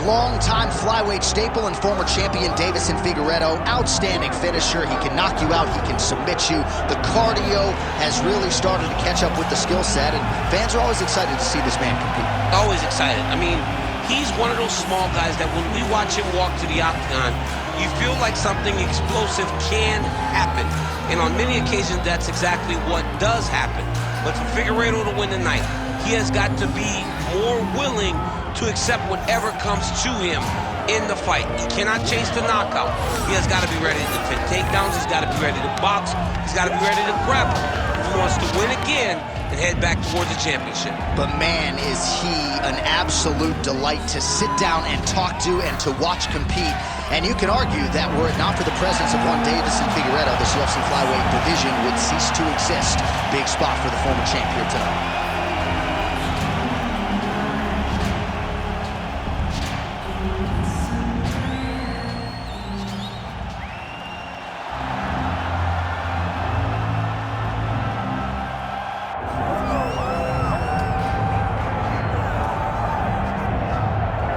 Long-time flyweight staple and former champion Deiveson Figueiredo. Outstanding finisher. He can knock you out. He can submit you. The cardio has really started to catch up with the skill set, and fans are always excited to see this man compete. Always excited. I mean, he's one of those small guys that when we watch him walk to the octagon, you feel like something explosive can happen. And on many occasions, that's exactly what does happen. But for Figueiredo to win tonight, he has got to be more willing to accept whatever comes to him in the fight. He cannot chase the knockout. He has got to be ready to defend takedowns. He's got to be ready to box. He's got to be ready to grapple. If he wants to win again and head back towards the championship. But man, is he an absolute delight to sit down and talk to and to watch compete. And you can argue that were it not for the presence of one Deiveson Figueiredo, this UFC flyweight division would cease to exist. Big spot for the former champ here tonight.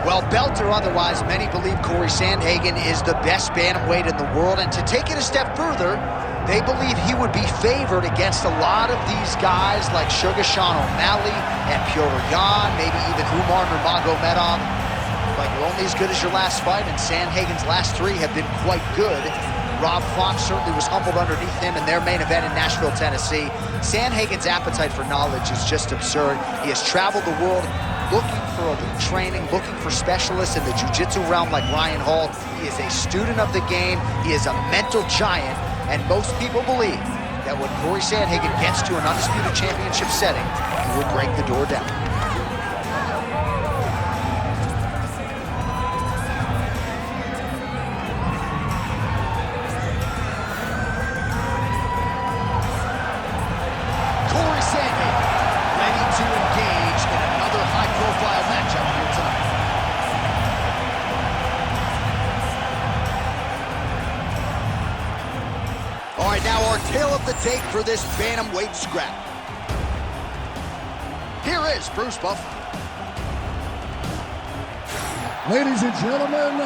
Well, belt or otherwise, many believe Cory Sandhagen is the best bantamweight in the world, and to take it a step further, they believe he would be favored against a lot of these guys like Sugar Sean O'Malley and Petr Yan, maybe even Umar Nurmagomedov. But you're only as good as your last fight, and Sandhagen's last three have been quite good. Rob Font certainly was humbled underneath him in their main event in Nashville, Tennessee. Sandhagen's appetite for knowledge is just absurd. He has traveled the world looking for elite training, looking for specialists in the jiu-jitsu realm like Ryan Hall. He is a student of the game. He is a mental giant, and most people believe that when Cory Sandhagen gets to an undisputed championship setting, he will break the door down. Cory Sandhagen ready to engage in another high-profile matchup here tonight. All right, now our tale of the tape for this bantamweight scrap. Here is Bruce Buffer. Ladies and gentlemen,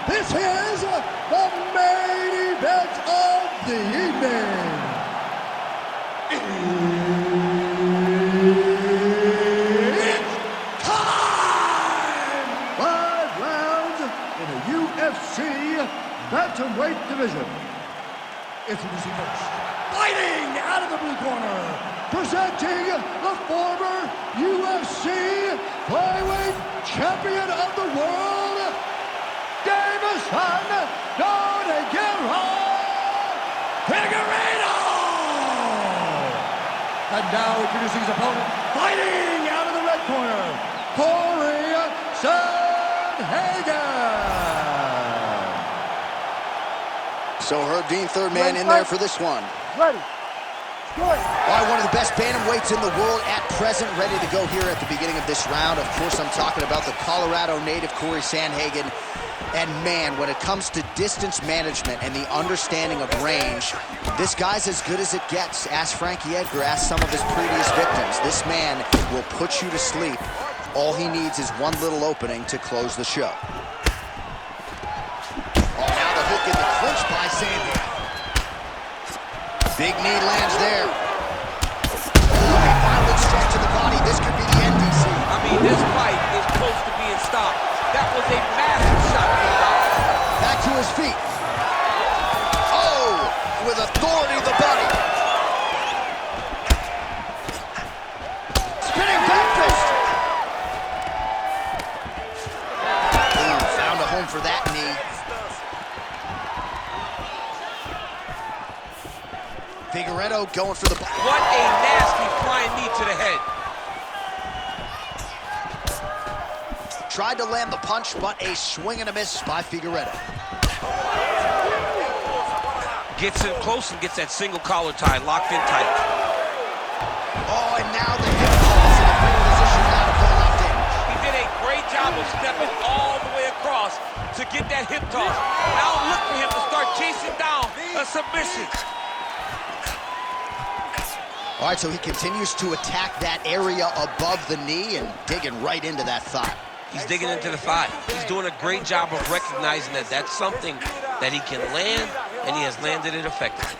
this is the main event of the evening. It's time! 5 rounds in the UFC bantamweight division. Introducing first, fighting out of the blue corner, presenting the former UFC flyweight champion of the world, Deiveson Figueiredo! And now introducing his opponent, fighting out of the red corner, Cory Sandhagen! So Herb Dean, third man in there for this one. Ready. Good. All right, one of the best bantamweights in the world at present, ready to go here at the beginning of this round. Of course, I'm talking about the Colorado native, Cory Sandhagen. And man, when it comes to distance management and the understanding of range, this guy's as good as it gets. Ask Frankie Edgar, ask some of his previous victims. This man will put you to sleep. All he needs is one little opening to close the show. Now the hook in the clinch by Sandhagen. Big knee lands there. Oh, a violent strike to the body. This could be the end, DC. I mean, this fight is close to being stopped. That was a massive shot to the body. Back to his feet. Oh, with authority to the body. Spinning back fist. Ooh, found a home for that knee. Figueiredo going for the... What a nasty flying knee to the head. Tried to land the punch, but a swing and a miss by Figueiredo. Gets in close and gets that single collar tie locked in tight. Oh, and now the hip toss in a good position now to pull left in. He did a great job of stepping all the way across to get that hip toss. Now look for him to start chasing down a submission. All right, so he continues to attack that area above the knee and digging right into that thigh. He's digging into the thigh. He's doing a great job of recognizing that that's something that he can land, and he has landed it effectively.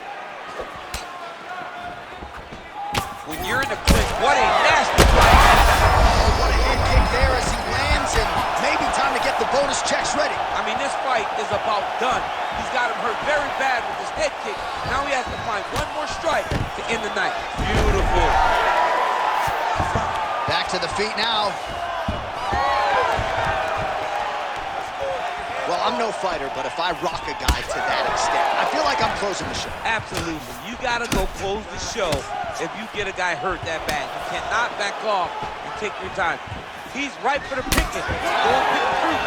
When you're in the clinch, what a nasty fight. Oh, what a head kick there as he lands, and maybe time to get the bonus checks ready. I mean, this fight is about done. He's got him hurt very bad with his head kick. Now he has to find one more strike to end the night. Beautiful. Back to the feet now. Well, I'm no fighter, but if I rock a guy to that extent, I feel like I'm closing the show. Absolutely. You got to go close the show if you get a guy hurt that bad. You cannot back off and take your time. He's ripe for the picking. Go and pick the fruit.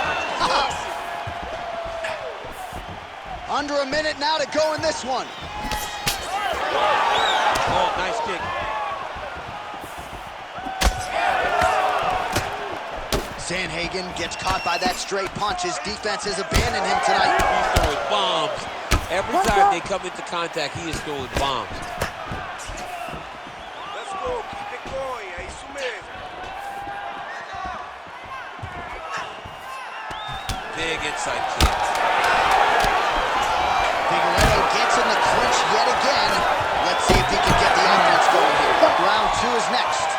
Under a minute now to go in this one. Oh, nice kick. Sandhagen gets caught by that straight punch. His defense has abandoned him tonight. He's throwing bombs. Every time they come into contact, he is throwing bombs. Let's go, keep it going. É isso mesmo. Big inside kick. Figueiredo gets in the clinch yet again. Let's see if he can get the offense going here. Round 2 is next.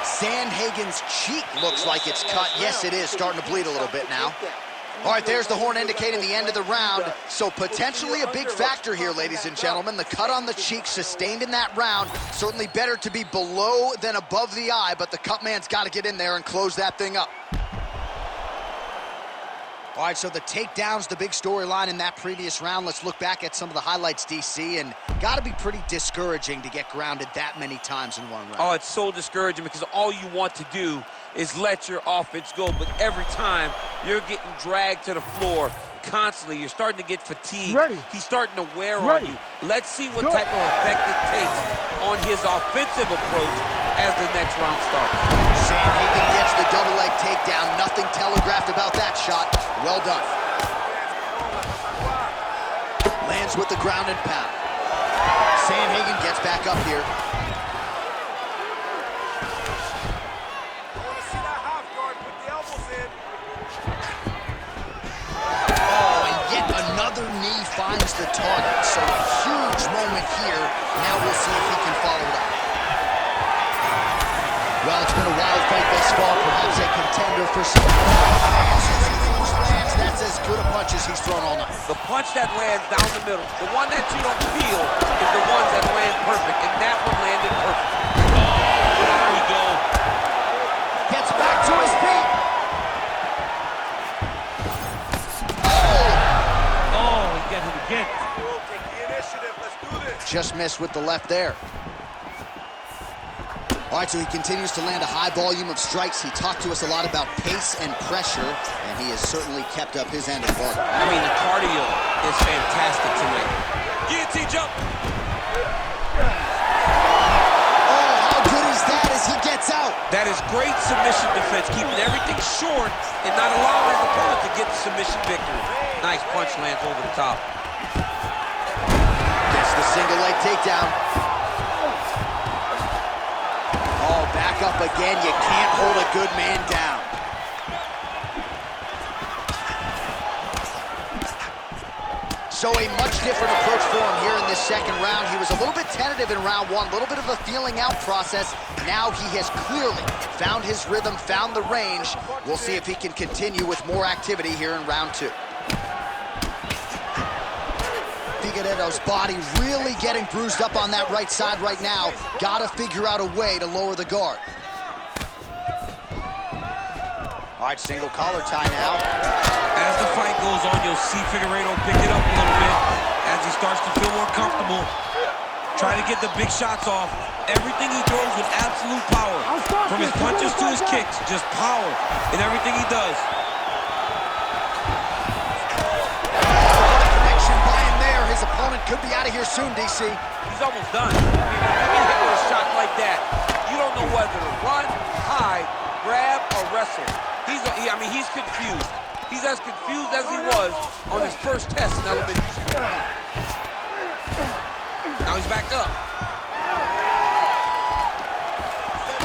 Sandhagen's cheek looks like it's cut. Yes, it is. Starting to bleed a little bit now. All right, there's the horn indicating the end of the round. So potentially a big factor here, ladies and gentlemen. The cut on the cheek sustained in that round. Certainly better to be below than above the eye, but the cut man's got to get in there and close that thing up. All right, so the takedown's the big storyline in that previous round. Let's look back at some of the highlights, DC, and got to be pretty discouraging to get grounded that many times in one round. Oh, it's so discouraging because all you want to do is let your offense go, but every time you're getting dragged to the floor constantly. You're starting to get fatigued. He's starting to wear on you. Let's see what type of effect it takes on his offensive approach as the next round starts. Sandhagen gets the double leg takedown. Nothing telegraphed about that shot. Well done. Lands with the ground and pound. Sandhagen gets back up here. Another knee finds the target, so a huge moment here. Now we'll see if he can follow it up. Well, it's been a wild fight thus far, perhaps a contender for some. That's as good a punch as he's thrown all night. The punch that lands down the middle, the one that you don't feel, is the ones that land perfect, and that one landed perfect. Oh, there we go. Gets back to his feet. Again. Take the initiative. Let's do this. Just missed with the left there. All right, so he continues to land a high volume of strikes. He talked to us a lot about pace and pressure, and he has certainly kept up his end of the bargain. I mean, the cardio is fantastic tonight. Guillotine jump. Oh, how good is that as he gets out? That is great submission defense, keeping everything short and not allowing his opponent to get the submission victory. Nice punch lands over the top. Gets the single leg takedown. Oh, back up again. You can't hold a good man down. So a much different approach for him here in this second round. He was a little bit tentative in round 1, a little bit of a feeling out process. Now he has clearly found his rhythm, found the range. We'll see if he can continue with more activity here in round 2. Figueiredo's body really getting bruised up on that right side right now. Gotta figure out a way to lower the guard. All right, single collar tie now. As the fight goes on, you'll see Figueiredo pick it up a little bit as he starts to feel more comfortable. Try to get the big shots off. Everything he throws with absolute power. From his punches to his kicks, just power in everything he does. His opponent could be out of here soon, DC. He's almost done. I mean, if you get hit with a shot like that, you don't know whether to run, hide, grab, or wrestle. He's confused. He's as confused as he was on his first test in elementary school. Now he's back up.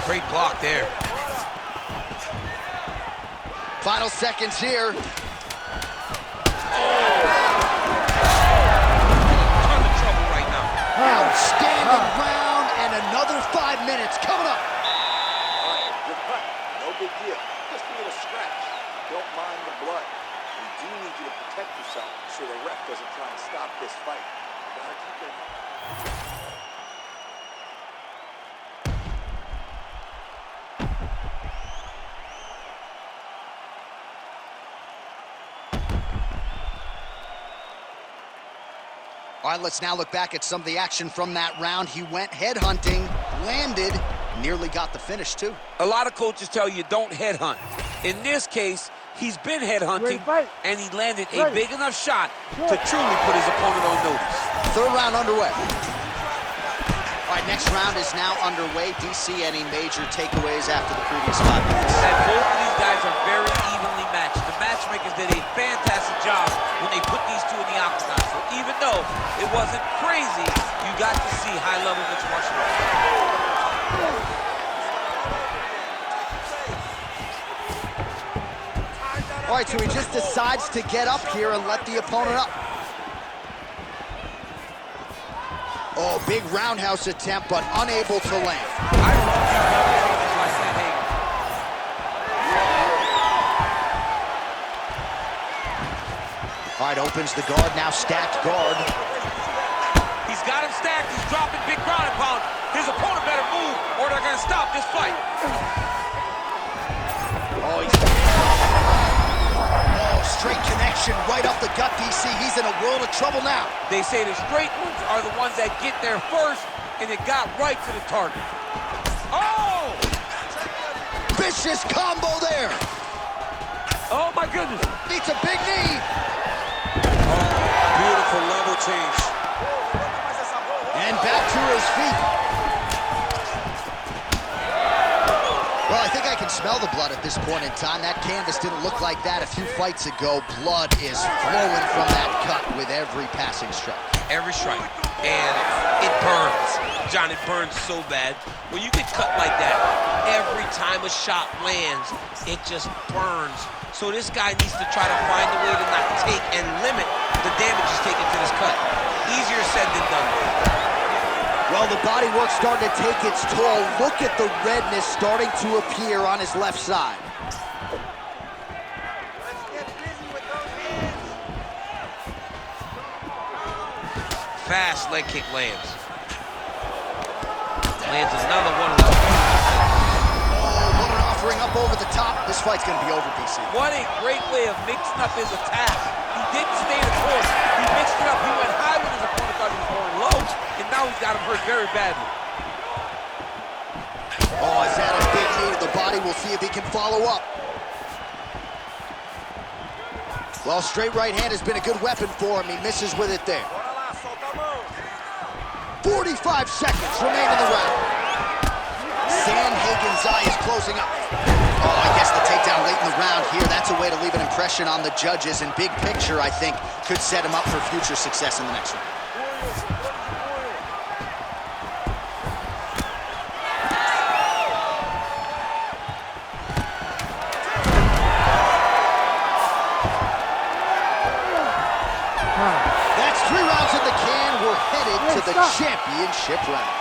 Great block there. Final seconds here. Ton of trouble right now. Outstanding round, and another 5 minutes coming up. All right, you're cut. No big deal. Just a little scratch. Don't mind the blood. We do need you to protect yourself so the ref doesn't try and stop this fight. You gotta keep your head. All right, let's now look back at some of the action from that round. He went headhunting, landed, nearly got the finish, too. A lot of coaches tell you don't headhunt. In this case, he's been headhunting, and he landed a big enough shot to truly put his opponent on notice. Third round underway. All right, next round is now underway. DC, any major takeaways after the previous 5 minutes? That both of these guys are very evenly matched. The matchmakers did a fantastic job when they put these two in the octagon. So even though it wasn't crazy, you got to see high-level mixed martial arts. All right, so he just decides to get up here and let the opponent up. Oh, big roundhouse attempt, but unable to land. I love these roundhouses by Sandhagen. All right, opens the guard, now stacked guard. He's got him stacked. He's dropping big ground and pound. His opponent better move or they're going to stop this fight. Oh, straight connection right up the gut, DC. He's in a world of trouble now. They say the straight ones are the ones that get there first, and it got right to the target. Oh! Vicious combo there. Oh, my goodness. Needs a big knee. Beautiful level change. And back to his feet. Well, I think I can smell the blood at this point in time. That canvas didn't look like that a few fights ago. Blood is flowing from that cut with every passing strike. Every strike. And it burns. John, it burns so bad. When you get cut like that, every time a shot lands, it just burns. So this guy needs to try to find a way to not take and limit the damage he's taking to this cut. Easier said than done. Well, the body work's starting to take its toll. Look at the redness starting to appear on his left side. Let's get busy with those hands. Fast leg kick lands. Lands another one of those. Oh, what an offering up over the top. This fight's going to be over, DC. What a great way of mixing up his attack. He didn't stay the course. He mixed it up. He went high when his opponent thought he was going low, and now he's got him hurt very badly. Oh, is that a big knee to the body? We'll see if he can follow up. Well, straight right hand has been a good weapon for him. He misses with it there. 45 seconds remain in the round. Sandhagen's eye is closing up. Oh, I guess the takedown late in the round here. That's a way to leave an impression on the judges. And big picture, I think, could set him up for future success in the next round. That's 3 rounds in the can. We're headed to the championship rounds.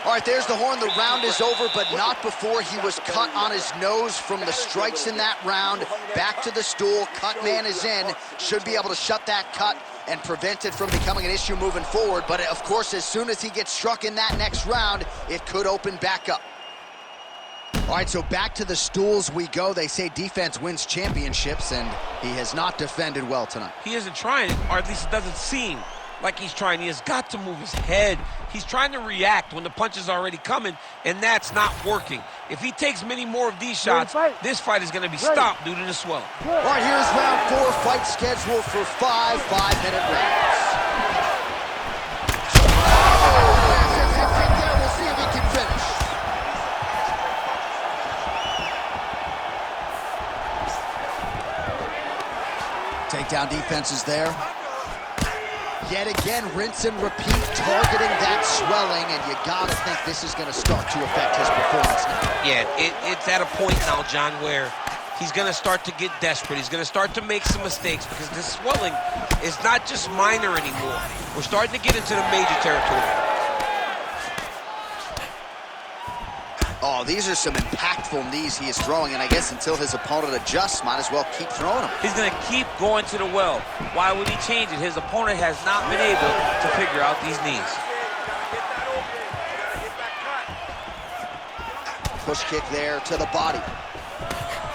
All right, there's the horn. The round is over, but not before he was cut on his nose from the strikes in that round. Back to the stool. Cut man is in. Should be able to shut that cut and prevent it from becoming an issue moving forward. But, of course, as soon as he gets struck in that next round, it could open back up. All right, so back to the stools we go. They say defense wins championships, and he has not defended well tonight. He isn't trying, or at least it doesn't seem like he's trying. He has got to move his head. He's trying to react when the punch is already coming, and that's not working. If he takes many more of these shots, this fight is going to be stopped due to the swelling. All right, here's round 4. Fight scheduled for 5 5-minute rounds. We'll see if he can finish. Takedown defense is there. Yet again, rinse and repeat, targeting that swelling, and you gotta think this is gonna start to affect his performance now. Yeah, it's at a point now, John, where he's going to start to get desperate. He's going to start to make some mistakes because this swelling is not just minor anymore. We're starting to get into the major territory. Oh, these are some impactful knees he is throwing, and I guess until his opponent adjusts, might as well keep throwing them. He's going to keep going to the well. Why would he change it? His opponent has not been able to figure out these knees. Push kick there to the body.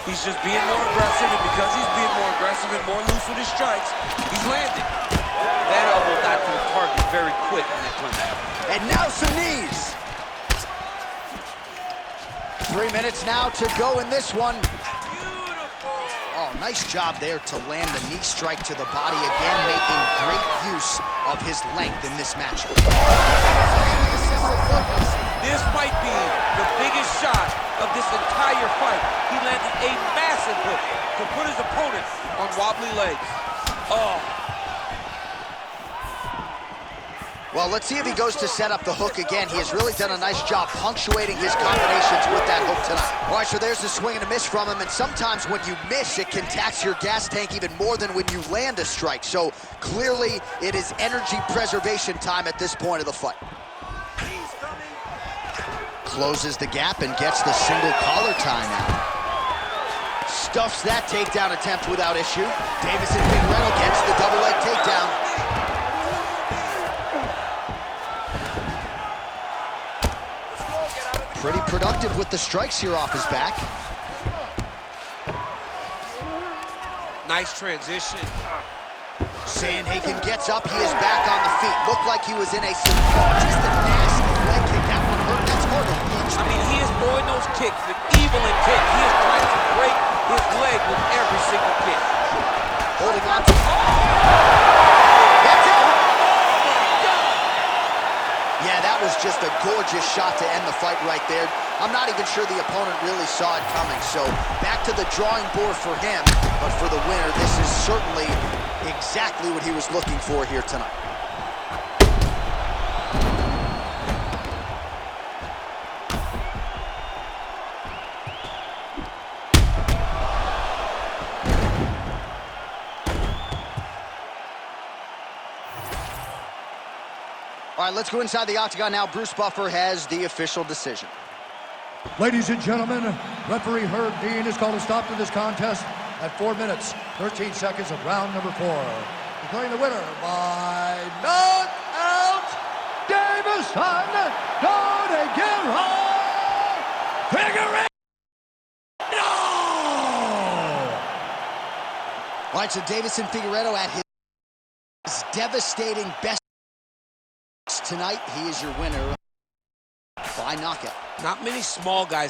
He's just being more aggressive, and because he's being more aggressive and more loose with his strikes, he's landing. That elbow got to the target very quick in that clinch. And now some knees. 3 minutes now to go in this one. Oh, nice job there to land the knee strike to the body again, making great use of his length in this matchup. This might be the biggest shot of this entire fight. He landed a massive hook to put his opponent on wobbly legs. Oh. Well, let's see if he goes to set up the hook again. He has really done a nice job punctuating his combinations with that hook tonight. All right, so there's the swing and a miss from him, and sometimes when you miss, it can tax your gas tank even more than when you land a strike. So clearly, it is energy preservation time at this point of the fight. Closes the gap and gets the single collar tie now. Stuffs that takedown attempt without issue. Deiveson Figueiredo gets the double leg takedown. Pretty productive with the strikes here off his back. Nice transition. Sandhagen gets up. He is back on the feet. Looked like he was in a just a nasty leg kick. That one hurt. That's hard to reach. I mean, he is throwing those kicks with evil intent. He is trying to break his leg with every single kick. Holding on to... That's it! Yeah, that was just a gorgeous shot to end the fight right there. I'm not even sure the opponent really saw it coming. So back to the drawing board for him. But for the winner, this is certainly exactly what he was looking for here tonight. All right, let's go inside the octagon now. Bruce Buffer has the official decision. Ladies and gentlemen, referee Herb Dean has called a stop to this contest at 4 minutes, 13 seconds of round number 4. Declaring the winner by knockout, Deiveson Figueiredo! All right, so Deiveson Figueiredo at his devastating best tonight. He is your winner by knockout. Not many small guys